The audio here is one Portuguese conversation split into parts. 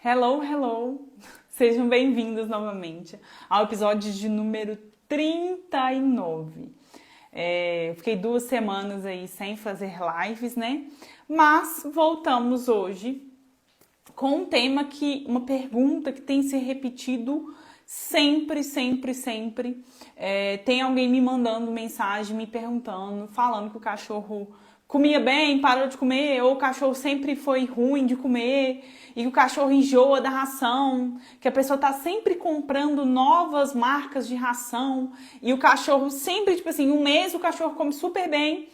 Hello, hello! Sejam bem-vindos novamente ao episódio de número 39. Fiquei 2 semanas aí sem fazer lives, né? Mas voltamos hoje com um tema uma pergunta que tem se repetido sempre. Tem alguém me mandando mensagem, me perguntando, falando que o cachorro comia bem, parou de comer, ou o cachorro sempre foi ruim de comer, e que o cachorro enjoa da ração, que a pessoa tá sempre comprando novas marcas de ração, e o cachorro sempre, tipo assim, um mês o cachorro come super bem,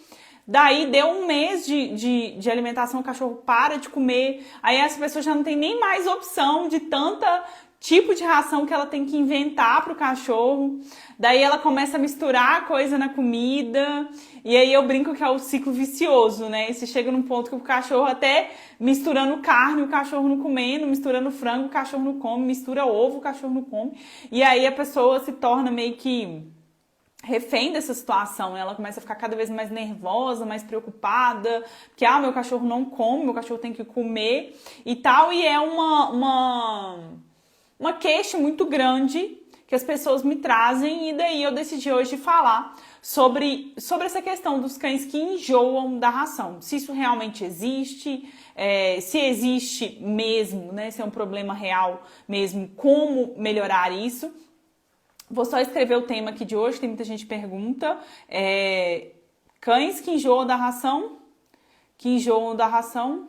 daí deu um mês de alimentação, o cachorro para de comer, aí essa pessoa já não tem nem mais opção de tanta tipo de ração que ela tem que inventar pro cachorro. Daí ela começa a misturar coisa na comida. E aí eu brinco que é o ciclo vicioso, né? E você chega num ponto que o cachorro até misturando carne, o cachorro não comendo, misturando frango, o cachorro não come, mistura ovo, o cachorro não come. E aí a pessoa se torna meio que refém dessa situação, né? Ela começa a ficar cada vez mais nervosa, mais preocupada, porque meu cachorro não come, meu cachorro tem que comer e tal. E é uma queixa muito grande que as pessoas me trazem, e daí eu decidi hoje falar sobre essa questão dos cães que enjoam da ração. Se isso realmente existe, se existe mesmo, né? Se é um problema real mesmo, como melhorar isso. Vou só escrever o tema aqui de hoje, tem muita gente que pergunta. Cães que enjoam da ração? Que enjoam da ração?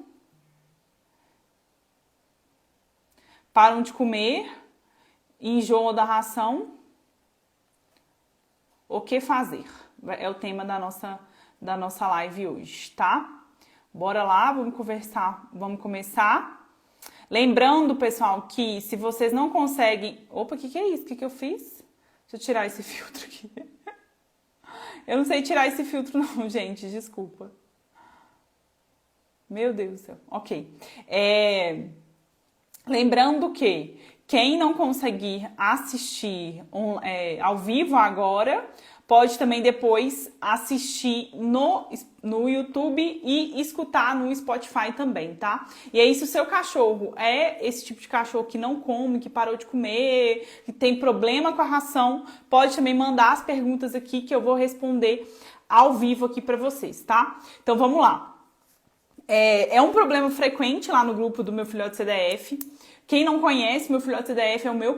Param de comer, enjoam da ração, o que fazer? É o tema da nossa live hoje, tá? Bora lá, vamos conversar, vamos começar. Lembrando, pessoal, que se vocês não conseguem... Opa, o que é isso? O que eu fiz? Deixa eu tirar esse filtro aqui. Eu não sei tirar esse filtro não, gente, desculpa. Meu Deus do céu. Ok. Lembrando que quem não conseguir assistir ao vivo agora, pode também depois assistir no YouTube e escutar no Spotify também, tá? E aí, se o seu cachorro é esse tipo de cachorro que não come, que parou de comer, que tem problema com a ração, pode também mandar as perguntas aqui que eu vou responder ao vivo aqui pra vocês, tá? Então, vamos lá. É um problema frequente lá no grupo do Meu Filhote CDF. Quem não conhece, Meu Filhote CDF é o meu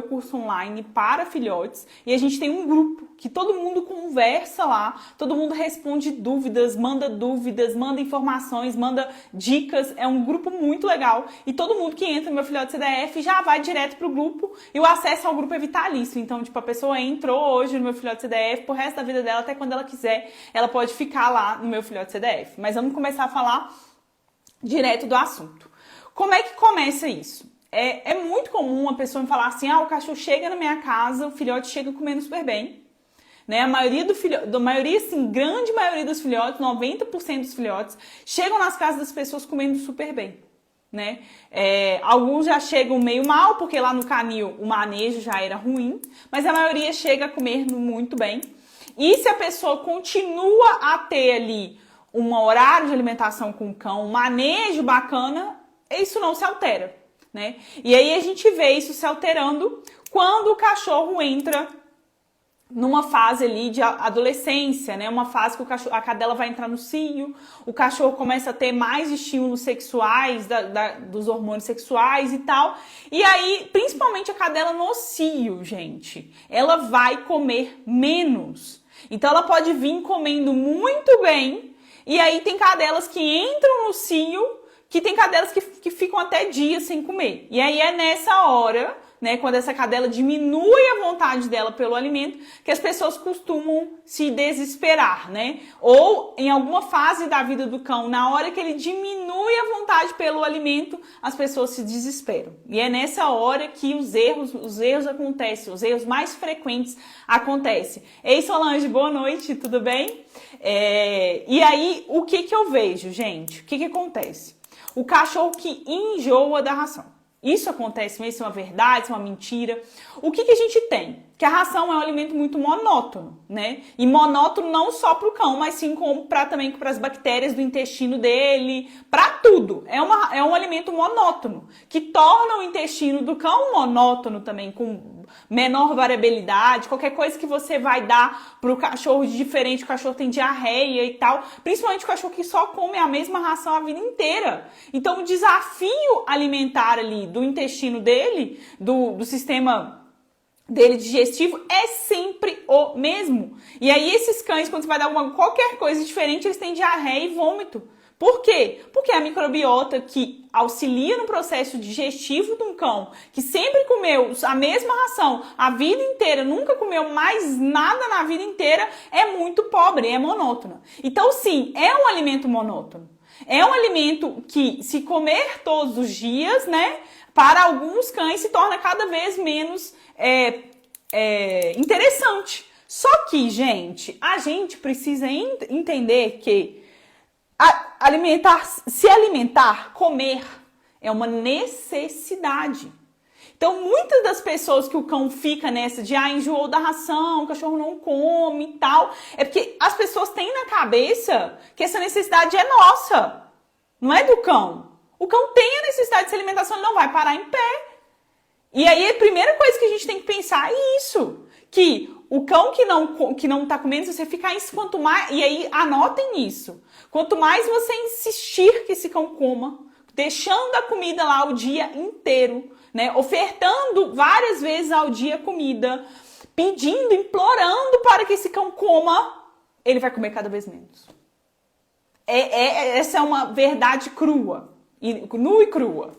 curso online para filhotes. E a gente tem um grupo que todo mundo conversa lá, todo mundo responde dúvidas, manda informações, manda dicas. É um grupo muito legal. E todo mundo que entra no Meu Filhote CDF já vai direto pro grupo. E o acesso ao grupo é vitalício. Então, tipo, a pessoa entrou hoje no Meu Filhote CDF, pro resto da vida dela, até quando ela quiser, ela pode ficar lá no Meu Filhote CDF. Mas vamos começar a falar direto do assunto. Como é que começa isso? É muito comum a pessoa me falar assim, o cachorro chega na minha casa, o filhote chega comendo super bem. Né? A maioria grande maioria dos filhotes, 90% dos filhotes, chegam nas casas das pessoas comendo super bem. Né? Alguns já chegam meio mal, porque lá no canil o manejo já era ruim, mas a maioria chega a comer muito bem. E se a pessoa continua a ter ali um horário de alimentação com o cão, um manejo bacana, isso não se altera, né? E aí a gente vê isso se alterando quando o cachorro entra numa fase ali de adolescência, né? Uma fase que a cadela vai entrar no cio, o cachorro começa a ter mais estímulos sexuais, dos hormônios sexuais e tal. E aí, principalmente a cadela no cio, gente, ela vai comer menos. Então ela pode vir comendo muito bem, e aí tem cadelas que entram no cio, que tem cadelas que ficam até dias sem comer. E aí é nessa hora, né, quando essa cadela diminui a vontade dela pelo alimento, que as pessoas costumam se desesperar, né? Ou em alguma fase da vida do cão, na hora que ele diminui a vontade pelo alimento, as pessoas se desesperam. E é nessa hora que os erros acontecem, os erros mais frequentes acontecem. Ei, Solange, boa noite, tudo bem? E aí, o que eu vejo, gente? O que acontece? O cachorro que enjoa da ração. Isso acontece mesmo, isso é uma verdade, isso é uma mentira. O que a gente tem? Que a ração é um alimento muito monótono, né? E monótono não só para o cão, mas sim também para as bactérias do intestino dele, para tudo. É um alimento monótono, que torna o intestino do cão monótono também, com menor variabilidade. Qualquer coisa que você vai dar para o cachorro de diferente, o cachorro tem diarreia e tal, principalmente o cachorro que só come a mesma ração a vida inteira. Então o desafio alimentar ali do intestino dele, do sistema dele digestivo, é sempre o mesmo. E aí esses cães, quando você vai dar qualquer coisa diferente, eles têm diarreia e vômito. Por quê? Porque a microbiota que auxilia no processo digestivo de um cão, que sempre comeu a mesma ração a vida inteira, nunca comeu mais nada na vida inteira, é muito pobre, é monótona. Então sim, é um alimento monótono. É um alimento que, se comer todos os dias, né, para alguns cães se torna cada vez menos interessante. Só que, gente, a gente precisa entender que se alimentar, comer, é uma necessidade. Então, muitas das pessoas que o cão fica nessa de enjoou da ração, o cachorro não come e tal, é porque as pessoas têm na cabeça que essa necessidade é nossa, não é do cão. O cão tem a necessidade de se alimentação, ele não vai parar em pé. E aí a primeira coisa que a gente tem que pensar é isso, que o cão que não tá comendo, se você ficar isso, quanto mais, e aí anotem isso, quanto mais você insistir que esse cão coma, deixando a comida lá o dia inteiro, né, ofertando várias vezes ao dia comida, pedindo, implorando para que esse cão coma, ele vai comer cada vez menos. Essa é uma verdade crua, nua e crua.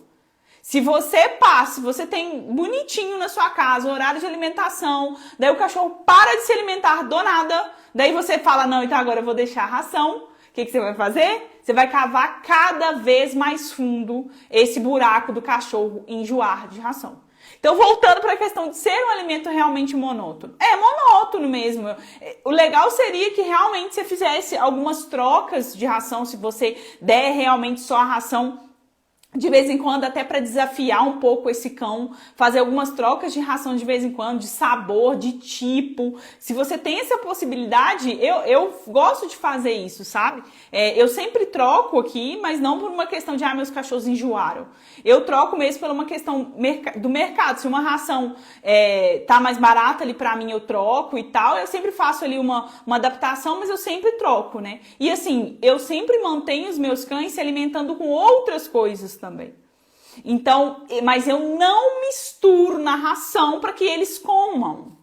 Se você tem bonitinho na sua casa, horário de alimentação, daí o cachorro para de se alimentar do nada, daí você fala, não, então agora eu vou deixar a ração. O que você vai fazer? Você vai cavar cada vez mais fundo esse buraco do cachorro enjoar de ração. Então, voltando para a questão de ser um alimento realmente monótono. É monótono mesmo. O legal seria que realmente você fizesse algumas trocas de ração, se você der realmente só a ração de vez em quando, até para desafiar um pouco esse cão, fazer algumas trocas de ração de vez em quando, de sabor, de tipo. Se você tem essa possibilidade, eu gosto de fazer isso, sabe? Eu sempre troco aqui, mas não por uma questão de, meus cachorros enjoaram. Eu troco mesmo por uma questão do mercado. Se uma ração tá mais barata ali para mim, eu troco e tal. Eu sempre faço ali uma adaptação, mas eu sempre troco, né? E assim, eu sempre mantenho os meus cães se alimentando com outras coisas também. Então, mas eu não misturo na ração para que eles comam.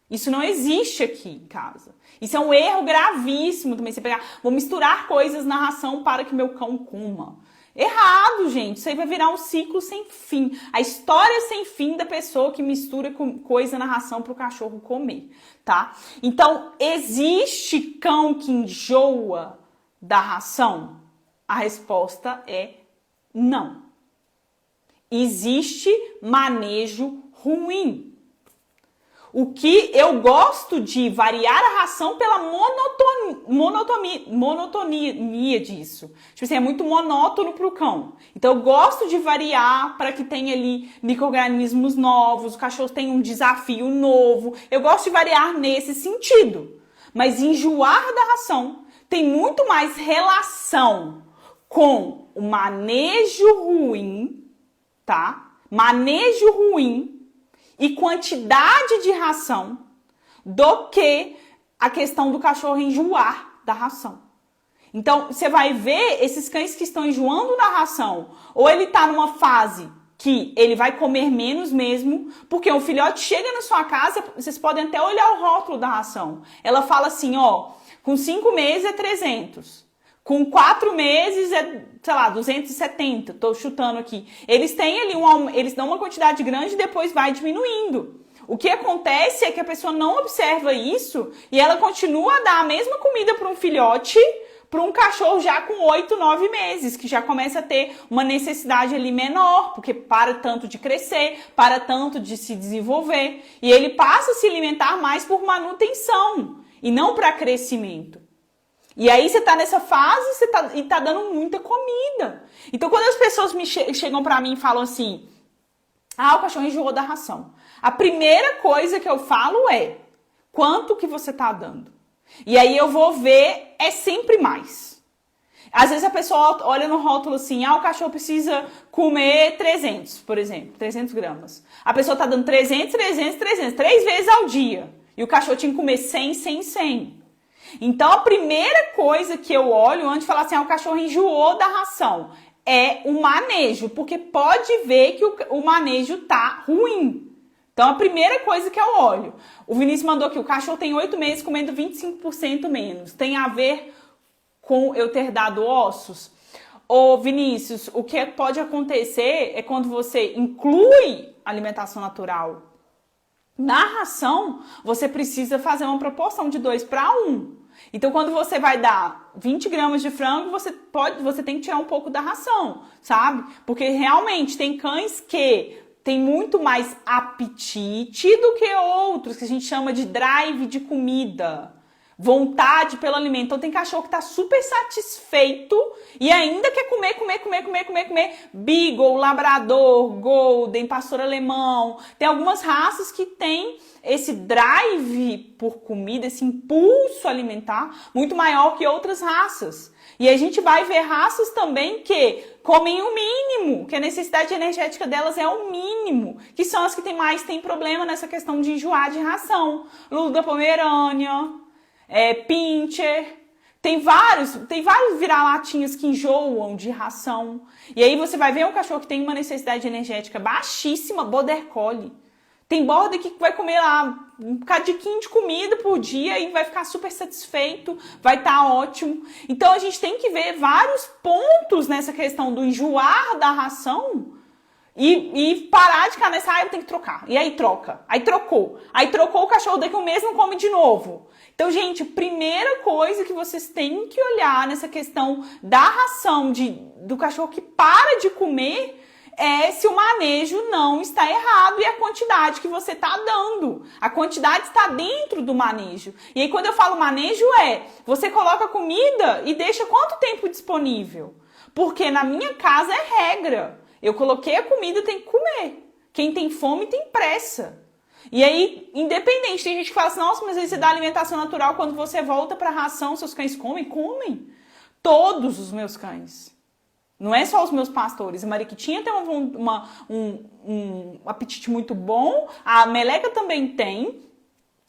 Isso não existe aqui em casa. Isso é um erro gravíssimo também. Você pegar, vou misturar coisas na ração para que meu cão coma. Errado, gente. Isso aí vai virar um ciclo sem fim. A história sem fim da pessoa que mistura coisa na ração para o cachorro comer, tá? Então, existe cão que enjoa da ração? A resposta é não. Existe manejo ruim. O que eu gosto de variar a ração pela monotonia disso. Tipo assim, é muito monótono para o cão. Então eu gosto de variar para que tenha ali micro-organismos novos, o cachorro tenha um desafio novo. Eu gosto de variar nesse sentido. Mas enjoar da ração tem muito mais relação com o manejo ruim, tá? Manejo ruim e quantidade de ração do que a questão do cachorro enjoar da ração. Então, você vai ver esses cães que estão enjoando da ração, ou ele tá numa fase que ele vai comer menos mesmo, porque o filhote chega na sua casa, vocês podem até olhar o rótulo da ração. Ela fala assim, ó, com 5 meses é 300. Com 4 meses é, sei lá, 270, tô chutando aqui. Eles têm ali eles dão uma quantidade grande e depois vai diminuindo. O que acontece é que a pessoa não observa isso e ela continua a dar a mesma comida para um filhote, para um cachorro já com 8, 9 meses, que já começa a ter uma necessidade ali menor, porque para tanto de crescer, para tanto de se desenvolver. E ele passa a se alimentar mais por manutenção e não para crescimento. E aí você tá nessa fase e tá dando muita comida. Então quando as pessoas chegam pra mim e falam assim, Ah, o cachorro enjoou da ração. A primeira coisa que eu falo é, quanto que você tá dando? E aí eu vou ver, é sempre mais. Às vezes a pessoa olha no rótulo assim, o cachorro precisa comer 300, por exemplo, 300 gramas. A pessoa tá dando 300, 3 vezes ao dia. E o cachorro tinha que comer 100, 100, 100. Então a primeira coisa que eu olho antes de falar assim, o cachorro enjoou da ração, é o manejo, porque pode ver que o manejo tá ruim. Então, a primeira coisa que eu olho, o Vinícius mandou aqui, o cachorro tem 8 meses comendo 25% menos. Tem a ver com eu ter dado ossos? Ô, Vinícius, o que pode acontecer é quando você inclui alimentação natural na ração, você precisa fazer uma proporção de 2:1. Então, quando você vai dar 20 gramas de frango, você tem que tirar um pouco da ração, sabe? Porque realmente tem cães que tem muito mais apetite do que outros, que a gente chama de drive de comida. Vontade pelo alimento. Então tem cachorro que tá super satisfeito e ainda quer comer. Beagle, Labrador, Golden, Pastor Alemão. Tem algumas raças que tem esse drive por comida, esse impulso alimentar muito maior que outras raças. E a gente vai ver raças também que comem o mínimo, que a necessidade energética delas é o mínimo, que são as que tem problema nessa questão de enjoar de ração. Lula da Pomerânia, Pinscher, tem vários vira-latinhas que enjoam de ração. E aí você vai ver um cachorro que tem uma necessidade energética baixíssima, Border Collie. Tem border que vai comer lá um cadiquinho de comida por dia e vai ficar super satisfeito, vai estar ótimo. Então a gente tem que ver vários pontos nessa questão do enjoar da ração e parar de ficar nessa, eu tenho que trocar. E aí troca. Aí trocou, o cachorro daqui a um mês não come de novo. Então, gente, primeira coisa que vocês têm que olhar nessa questão da ração do cachorro que para de comer é se o manejo não está errado e a quantidade que você está dando. A quantidade está dentro do manejo. E aí, quando eu falo manejo, você coloca comida e deixa quanto tempo disponível? Porque na minha casa é regra. Eu coloquei a comida, tem que comer. Quem tem fome tem pressa. E aí, independente, tem gente que fala assim, nossa, mas aí você dá alimentação natural, quando você volta para a ração, seus cães comem? Comem. Todos os meus cães. Não é só os meus pastores. A Mariquitinha tem um apetite muito bom. A Meleca também tem.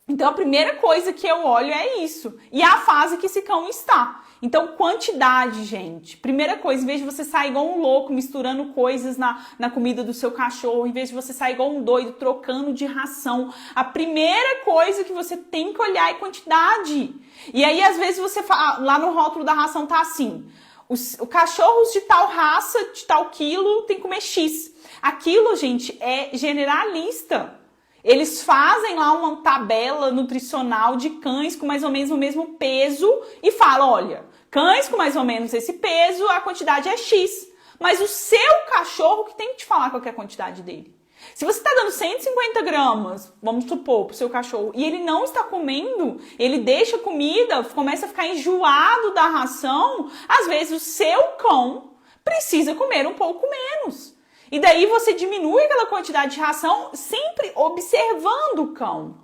Então, a primeira coisa que eu olho é isso. E a fase que esse cão está. Então, quantidade, gente. Primeira coisa, em vez de você sair igual um louco, misturando coisas na comida do seu cachorro, em vez de você sair igual um doido, trocando de ração, a primeira coisa que você tem que olhar é quantidade. E aí, às vezes, você fala, lá no rótulo da ração tá assim... Os cachorros de tal raça, de tal quilo, tem que comer X. Aquilo, gente, é generalista. Eles fazem lá uma tabela nutricional de cães com mais ou menos o mesmo peso e falam, olha, cães com mais ou menos esse peso, a quantidade é X. Mas o seu cachorro que tem que te falar qual que é a quantidade dele. Se você está dando 150 gramas, vamos supor, para o seu cachorro, e ele não está comendo, ele deixa comida, começa a ficar enjoado da ração, às vezes o seu cão precisa comer um pouco menos. E daí você diminui aquela quantidade de ração, sempre observando o cão.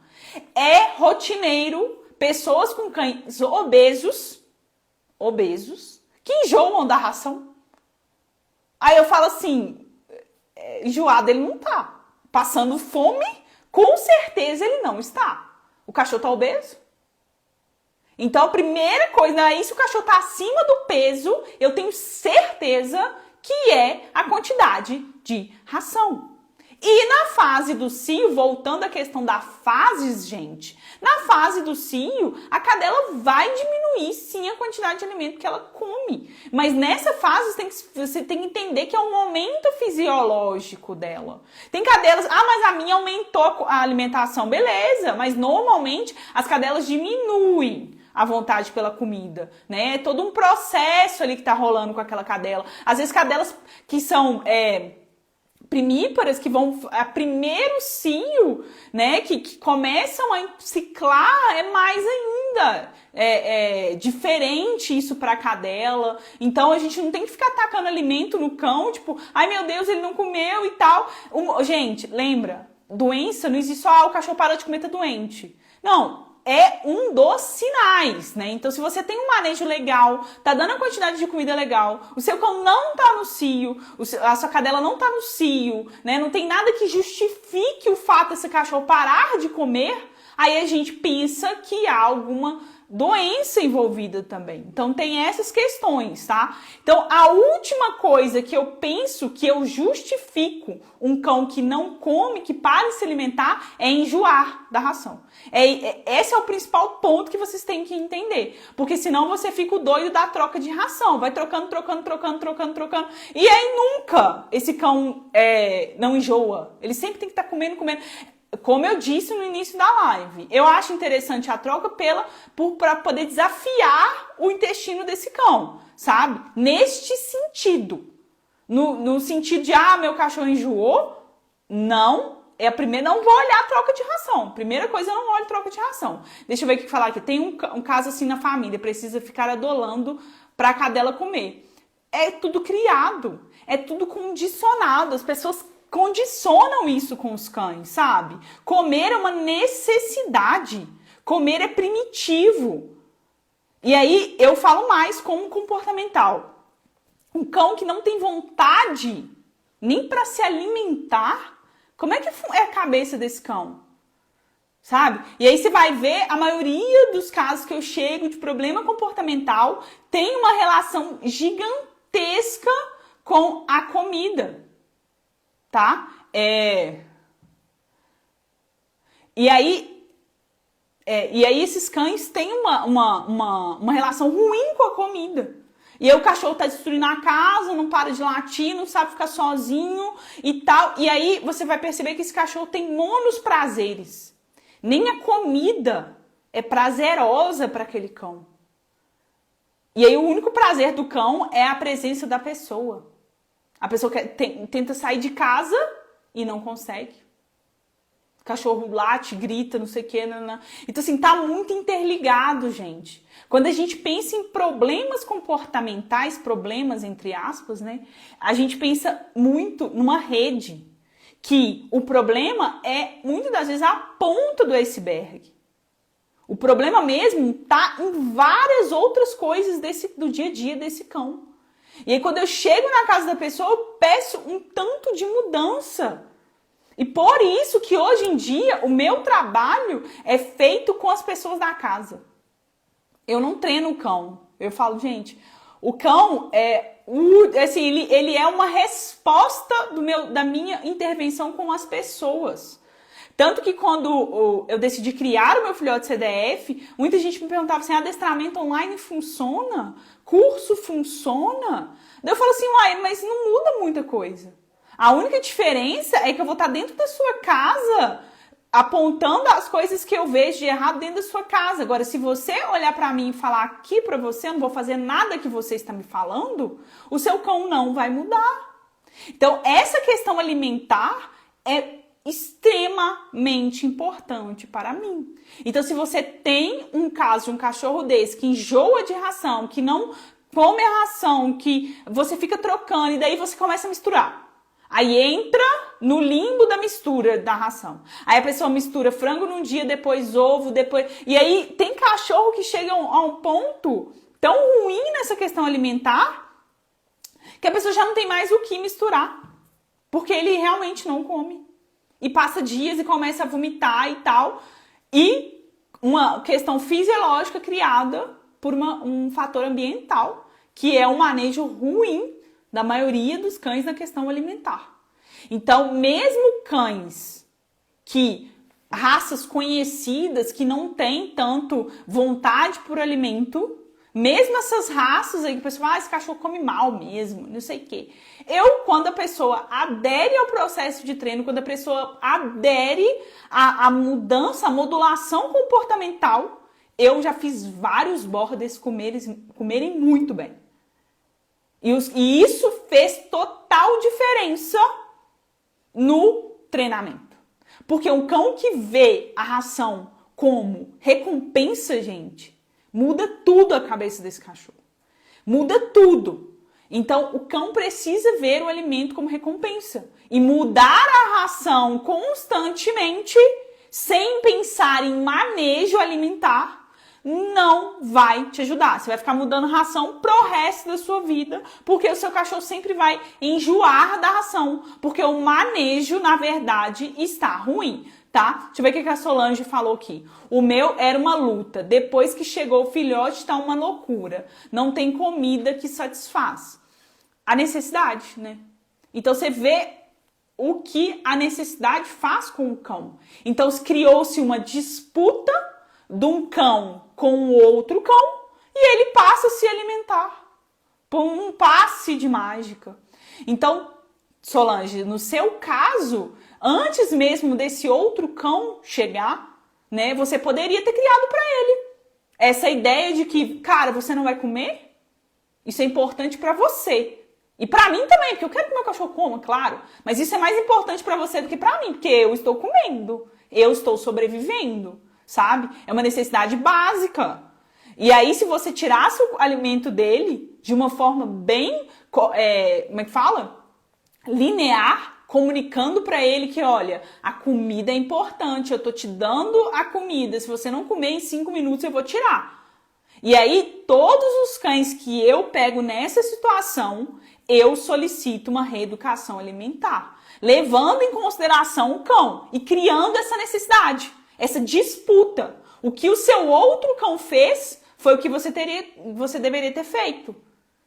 É rotineiro, pessoas com cães obesos, que enjoam da ração. Aí eu falo assim... enjoado ele não tá. Passando fome, com certeza ele não está. O cachorro tá obeso? Então a primeira coisa, aí se o cachorro tá acima do peso, eu tenho certeza que é a quantidade de ração. E na fase do cio, voltando à questão da fases, gente, na fase do cio, a cadela vai diminuir sim a quantidade de alimento que ela come. Mas nessa fase você tem que entender que é um momento fisiológico dela. Tem cadelas, mas a minha aumentou a alimentação, beleza, mas normalmente as cadelas diminuem a vontade pela comida, né? É todo um processo ali que tá rolando com aquela cadela. Às vezes cadelas que são... primíparas que vão, a primeiro cio, né, que começam a ciclar, é mais ainda diferente isso para a cadela. Então a gente não tem que ficar atacando alimento no cão, tipo, ai meu Deus, ele não comeu e tal. Gente, lembra, doença não existe só o cachorro parou de comer, tá doente. Não. É um dos sinais, né? Então, se você tem um manejo legal, tá dando a quantidade de comida legal, o seu cão não tá no cio, a sua cadela não tá no cio, né? Não tem nada que justifique o fato desse cachorro parar de comer, aí a gente pensa que há alguma doença envolvida também. Então, tem essas questões, tá? Então, a última coisa que eu penso que eu justifico um cão que não come, que para de se alimentar, é enjoar da ração. Esse é o principal ponto que vocês têm que entender. Porque senão você fica o doido da troca de ração. Vai trocando. E aí nunca esse cão não enjoa. Ele sempre tem que estar comendo. Como eu disse no início da live, eu acho interessante a troca para poder desafiar o intestino desse cão, sabe? Neste sentido. No sentido de, meu cachorro enjoou, não vou olhar a troca de ração. Primeira coisa, eu não olho troca de ração. Deixa eu ver o que falar aqui. Tem um caso assim na família, precisa ficar adolando para a cadela comer. É tudo criado, é tudo condicionado, as pessoas condicionam isso com os cães, sabe? Comer é uma necessidade. Comer é primitivo. E aí eu falo mais como comportamental. Um cão que não tem vontade nem para se alimentar, como é que é a cabeça desse cão? Sabe? E aí você vai ver, a maioria dos casos que eu chego de problema comportamental tem uma relação gigantesca com a comida. Tá? E aí esses cães têm uma relação ruim com a comida. E aí o cachorro tá destruindo a casa, não para de latir, não sabe ficar sozinho e tal. E aí você vai perceber que esse cachorro tem monos prazeres. Nem a comida é prazerosa para aquele cão. E aí o único prazer do cão é a presença da pessoa. A pessoa tenta sair de casa e não consegue. O cachorro late, grita, não sei o quê. Não. Então, assim, tá muito interligado, gente. Quando a gente pensa em problemas comportamentais, problemas entre aspas, né? A gente pensa muito numa rede. Que o problema é, muitas das vezes, a ponta do iceberg. O problema mesmo tá em várias outras coisas do dia a dia desse cão. E aí quando eu chego na casa da pessoa, eu peço um tanto de mudança. E por isso que hoje em dia o meu trabalho é feito com as pessoas da casa. Eu não treino o cão. Eu falo, gente, o cão ele é uma resposta da minha intervenção com as pessoas. Tanto que quando eu decidi criar o meu filhote CDF, muita gente me perguntava assim, adestramento online funciona? Curso funciona? Daí eu falo assim, mas não muda muita coisa. A única diferença é que eu vou estar dentro da sua casa, apontando as coisas que eu vejo de errado dentro da sua casa. Agora, se você olhar para mim e falar aqui para você, eu não vou fazer nada que você está me falando, o seu cão não vai mudar. Então, essa questão alimentar é extremamente importante para mim. Então, se você tem um caso de um cachorro desse que enjoa de ração, que não come a ração, que você fica trocando e daí você começa a misturar. Aí entra no limbo da mistura da ração. Aí a pessoa mistura frango num dia, depois ovo, depois... E aí tem cachorro que chega a um ponto tão ruim nessa questão alimentar que a pessoa já não tem mais o que misturar. Porque ele realmente não come. E passa dias e começa a vomitar e tal. E uma questão fisiológica criada por um fator ambiental, que é um manejo ruim da maioria dos cães na questão alimentar. Então, mesmo cães raças conhecidas, que não têm tanto vontade por alimento, mesmo essas raças aí que o pessoal esse cachorro come mal mesmo, não sei o quê. Quando a pessoa adere ao processo de treino, quando a pessoa adere à mudança, à modulação comportamental, eu já fiz vários borders comerem muito bem. E isso fez total diferença no treinamento. Porque um cão que vê a ração como recompensa, gente, muda tudo a cabeça desse cachorro. Muda tudo. Então, o cão precisa ver o alimento como recompensa. E mudar a ração constantemente, sem pensar em manejo alimentar, não vai te ajudar. Você vai ficar mudando ração pro resto da sua vida, porque o seu cachorro sempre vai enjoar da ração, porque o manejo, na verdade, está ruim, tá? Deixa eu ver o que a Solange falou aqui. O meu era uma luta. Depois que chegou o filhote, tá uma loucura. Não tem comida que satisfaz. A necessidade, né? Então você vê o que a necessidade faz com o cão. Então criou-se uma disputa de um cão com o outro cão e ele passa a se alimentar por um passe de mágica. Então, Solange, no seu caso, antes mesmo desse outro cão chegar, né, você poderia ter criado para ele essa ideia de que, cara, você não vai comer? Isso é importante para você. E para mim também, porque eu quero que meu cachorro coma, claro. Mas isso é mais importante para você do que para mim, porque eu estou comendo, eu estou sobrevivendo, sabe? É uma necessidade básica. E aí, se você tirasse o alimento dele de uma forma bem, como é que fala? Linear, comunicando para ele que, olha, a comida é importante, eu tô te dando a comida, se você não comer em 5 minutos eu vou tirar. E aí, todos os cães que eu pego nessa situação, eu solicito uma reeducação alimentar, levando em consideração o cão e criando essa necessidade, essa disputa. O que o seu outro cão fez foi o que você deveria ter feito.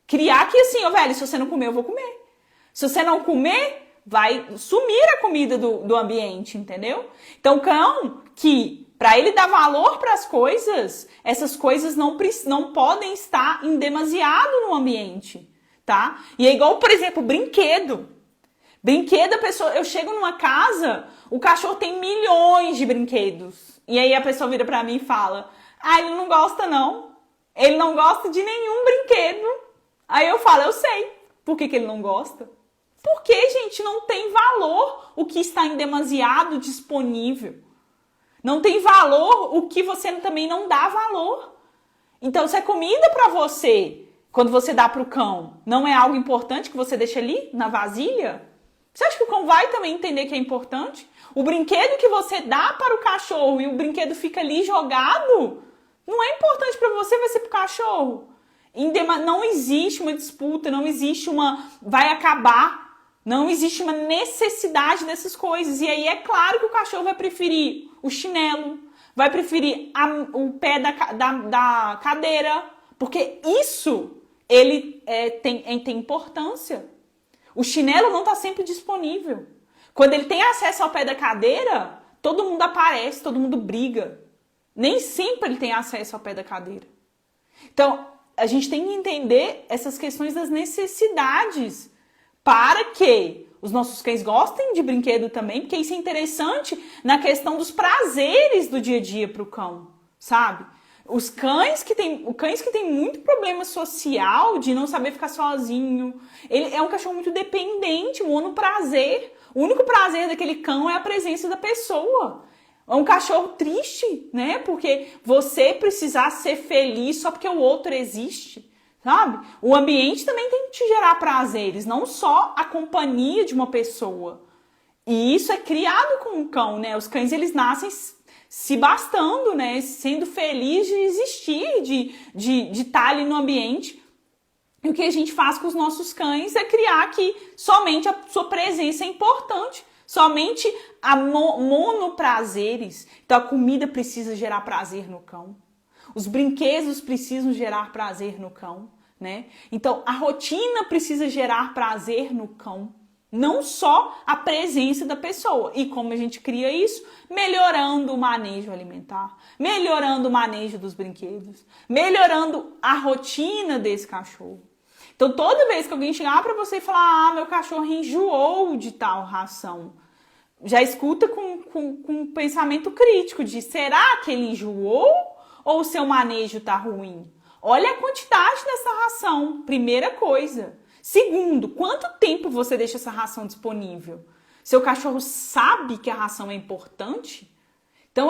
Criar que assim, ó, velho, se você não comer, eu vou comer. Se você não comer, vai sumir a comida do ambiente, entendeu? Então, cão que, para ele dar valor para as coisas, essas coisas não podem estar em demasiado no ambiente, tá? E é igual, por exemplo, brinquedo. Brinquedo, eu chego numa casa, o cachorro tem milhões de brinquedos. E aí a pessoa vira pra mim e fala, ele não gosta não. Ele não gosta de nenhum brinquedo. Aí eu falo, eu sei. Por que ele não gosta? Porque, gente, não tem valor o que está em demasiado disponível. Não tem valor o que você também não dá valor. Então, se é comida para você, quando você dá para o cão, não é algo importante que você deixa ali na vasilha? Você acha que o cão vai também entender que é importante? O brinquedo que você dá para o cachorro e o brinquedo fica ali jogado, não é importante para você, vai ser para o cachorro. Não existe uma disputa, não existe vai acabar. Não existe uma necessidade dessas coisas. E aí é claro que o cachorro vai preferir o chinelo, vai preferir o pé da cadeira, porque isso ele tem importância. O chinelo não está sempre disponível. Quando ele tem acesso ao pé da cadeira, todo mundo aparece, todo mundo briga. Nem sempre ele tem acesso ao pé da cadeira. Então, a gente tem que entender essas questões das necessidades para que os nossos cães gostem de brinquedo também, porque isso é interessante na questão dos prazeres do dia a dia para o cão, sabe? Os cães que têm muito problema social, de não saber ficar sozinho, ele é um cachorro muito dependente, monoprazer. O único prazer daquele cão é a presença da pessoa. É um cachorro triste, né? Porque você precisar ser feliz só porque o outro existe, sabe? O ambiente também tem que te gerar prazeres, não só a companhia de uma pessoa. E isso é criado com o cão, né? Os cães, eles nascem se bastando, né? Sendo feliz de existir, de estar ali no ambiente. E o que a gente faz com os nossos cães é criar que somente a sua presença é importante. Somente a monoprazeres. Então a comida precisa gerar prazer no cão. Os brinquedos precisam gerar prazer no cão, né? Então a rotina precisa gerar prazer no cão. Não só a presença da pessoa. E como a gente cria isso? Melhorando o manejo alimentar, melhorando o manejo dos brinquedos, melhorando a rotina desse cachorro. Então, toda vez que alguém chegar para você e falar, meu cachorro enjoou de tal ração, já escuta com um pensamento crítico de, será que ele enjoou ou o seu manejo tá ruim? Olha a quantidade dessa ração, primeira coisa. Segundo, quanto tempo você deixa essa ração disponível? Seu cachorro sabe que a ração é importante? Então,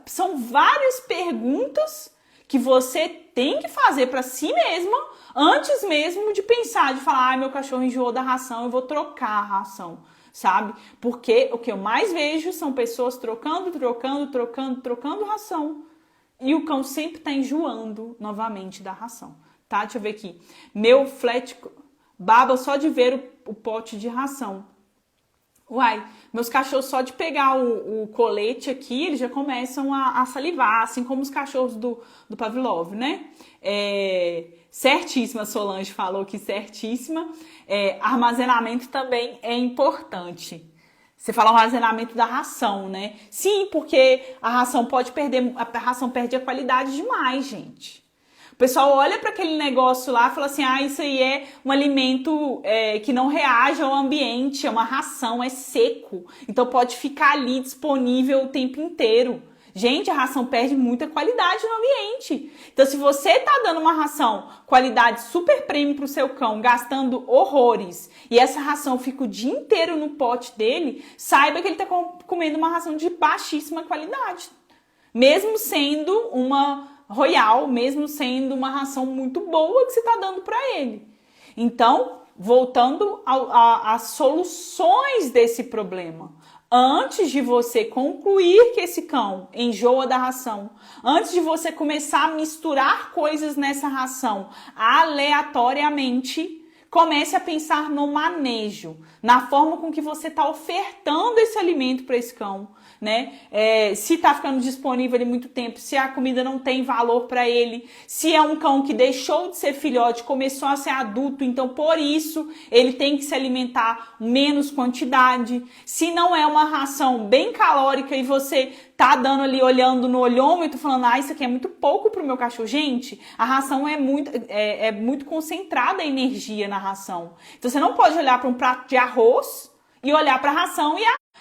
são várias perguntas que você tem que fazer para si mesma antes mesmo de pensar, de falar, meu cachorro enjoou da ração, eu vou trocar a ração, sabe? Porque o que eu mais vejo são pessoas trocando ração. E o cão sempre está enjoando novamente da ração, tá? Deixa eu ver aqui. Meu flat baba só de ver o pote de ração. Uai, meus cachorros só de pegar o colete aqui, eles já começam a salivar, assim como os cachorros do Pavlov, né? Certíssima, Solange falou que certíssima. Armazenamento também é importante. Você fala o armazenamento da ração, né? Sim, porque a ração perde a qualidade demais, gente. O pessoal olha para aquele negócio lá e fala assim, isso aí é um alimento que não reage ao ambiente, é uma ração, é seco. Então pode ficar ali disponível o tempo inteiro. Gente, a ração perde muita qualidade no ambiente. Então se você tá dando uma ração qualidade super premium pro seu cão, gastando horrores, e essa ração fica o dia inteiro no pote dele, saiba que ele tá comendo uma ração de baixíssima qualidade. Mesmo sendo uma Royal, mesmo sendo uma ração muito boa que você está dando para ele. Então, voltando às soluções desse problema. Antes de você concluir que esse cão enjoa da ração, antes de você começar a misturar coisas nessa ração aleatoriamente, comece a pensar no manejo, na forma com que você está ofertando esse alimento para esse cão, né? Se está ficando disponível ali muito tempo, se a comida não tem valor para ele, se é um cão que deixou de ser filhote, começou a ser adulto, então por isso ele tem que se alimentar menos quantidade. Se não é uma ração bem calórica e você tá dando ali, olhando no olhômetro, falando, isso aqui é muito pouco pro meu cachorro. Gente, a ração é muito concentrada a energia na ração. Então você não pode olhar para um prato de arroz e olhar para a ração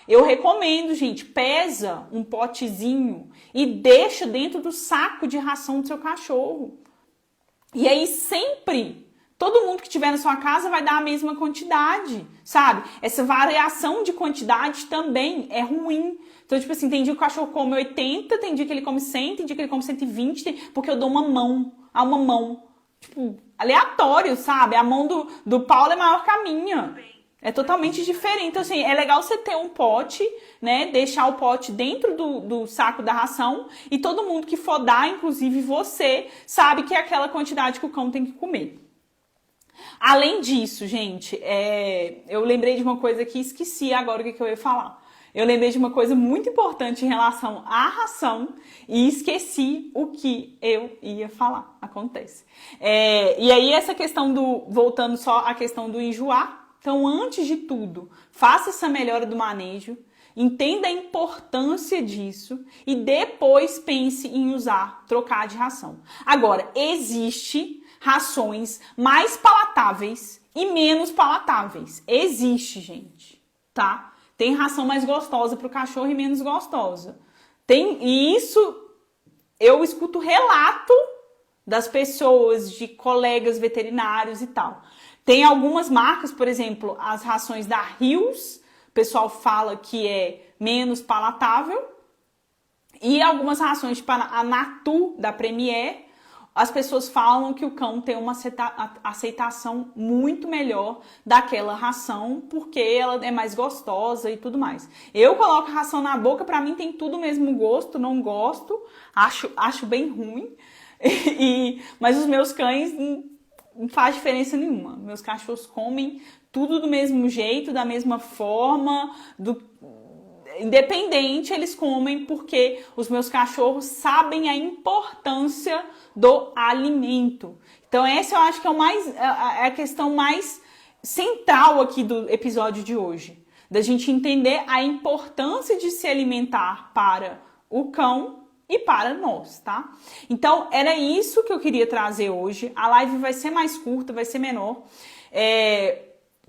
eu recomendo, gente, pesa um potezinho e deixa dentro do saco de ração do seu cachorro. E aí sempre, todo mundo que tiver na sua casa vai dar a mesma quantidade, sabe? Essa variação de quantidade também é ruim. Então, tipo assim, tem dia que o cachorro come 80, tem dia que ele come 100, tem dia que ele come 120, porque eu dou uma mão, tipo, aleatório, sabe? A mão do Paulo é maior que a minha. É totalmente diferente. Então, assim, é legal você ter um pote, né? Deixar o pote dentro do saco da ração e todo mundo que for dar, inclusive você, sabe que é aquela quantidade que o cão tem que comer. Além disso, gente, eu lembrei de uma coisa que esqueci agora o que eu ia falar. Eu lembrei de uma coisa muito importante em relação à ração e esqueci o que eu ia falar. Acontece. E aí essa questão voltando só à questão do enjoar. Então, antes de tudo, faça essa melhora do manejo, entenda a importância disso e depois pense em trocar de ração. Agora, existe rações mais palatáveis e menos palatáveis. Existe, gente, tá? Tem ração mais gostosa para o cachorro e menos gostosa. E isso eu escuto relato das pessoas, de colegas veterinários e tal. Tem algumas marcas, por exemplo, as rações da Rios, o pessoal fala que é menos palatável. E algumas rações, tipo a Natu, da Premier, as pessoas falam que o cão tem uma aceitação muito melhor daquela ração, porque ela é mais gostosa e tudo mais. Eu coloco a ração na boca, pra mim tem tudo o mesmo gosto, não gosto, acho bem ruim. Mas os meus cães não faz diferença nenhuma. Meus cachorros comem tudo do mesmo jeito, da mesma forma, independente, eles comem porque os meus cachorros sabem a importância do alimento. Então essa eu acho que é a questão mais central aqui do episódio de hoje. Da gente entender a importância de se alimentar para o cão e para nós, tá? Então, era isso que eu queria trazer hoje. A live vai ser mais curta, vai ser menor.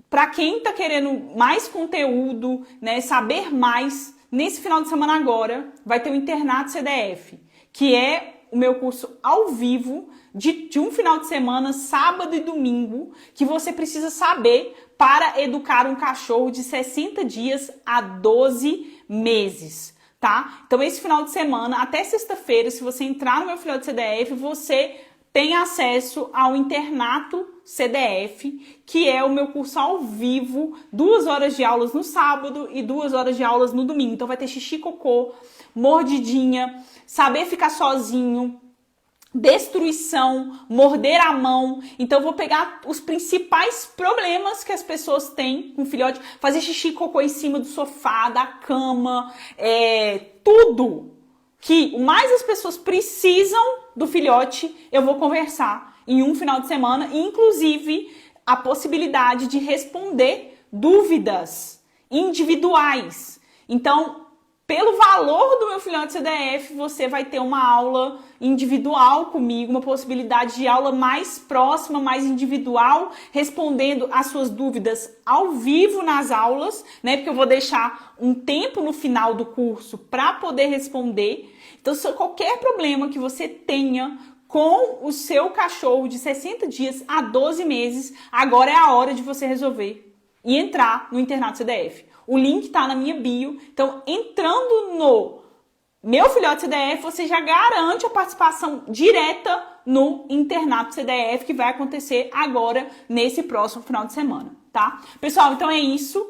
Para quem tá querendo mais conteúdo, né, saber mais, nesse final de semana agora, vai ter o Internato CDF, que é o meu curso ao vivo de um final de semana, sábado e domingo, que você precisa saber para educar um cachorro de 60 dias a 12 meses, tá? Então esse final de semana, até sexta-feira, se você entrar no meu Filhote CDF, você tem acesso ao Internato CDF, que é o meu curso ao vivo, 2 horas de aulas no sábado e 2 horas de aulas no domingo. Então vai ter xixi, cocô, mordidinha, saber ficar sozinho, destruição, morder a mão. Então eu vou pegar os principais problemas que as pessoas têm com filhote, fazer xixi, cocô em cima do sofá, da cama, tudo que mais as pessoas precisam do filhote, eu vou conversar em um final de semana, inclusive a possibilidade de responder dúvidas individuais. Então, pelo valor do meu Filhote CDF, você vai ter uma aula individual comigo, uma possibilidade de aula mais próxima, mais individual, respondendo as suas dúvidas ao vivo nas aulas, né? Porque eu vou deixar um tempo no final do curso para poder responder. Então, se qualquer problema que você tenha com o seu cachorro de 60 dias a 12 meses, agora é a hora de você resolver e entrar no Internato CDF. O link tá na minha bio. Então, entrando no meu Filhote CDF, você já garante a participação direta no Internato CDF, que vai acontecer agora, nesse próximo final de semana, tá? Pessoal, então é isso.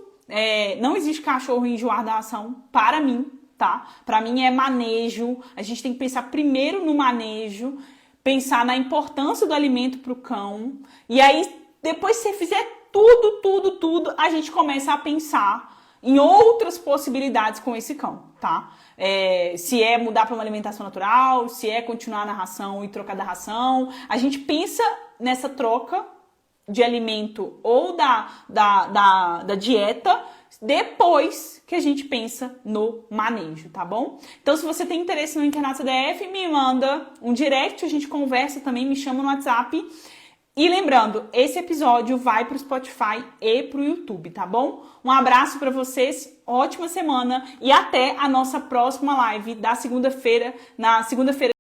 Não existe cachorro enjoado da ação para mim, tá? Para mim é manejo. A gente tem que pensar primeiro no manejo, pensar na importância do alimento para o cão. E aí, depois que você fizer tudo, a gente começa a pensar em outras possibilidades com esse cão, tá? Se é mudar para uma alimentação natural, se é continuar na ração e trocar da ração. A gente pensa nessa troca de alimento ou da dieta depois que a gente pensa no manejo, tá bom? Então, se você tem interesse no Internato CDF, me manda um direct, a gente conversa também, me chama no WhatsApp. E lembrando, esse episódio vai pro Spotify e pro YouTube, tá bom? Um abraço para vocês, ótima semana e até a nossa próxima live da segunda-feira, na segunda-feira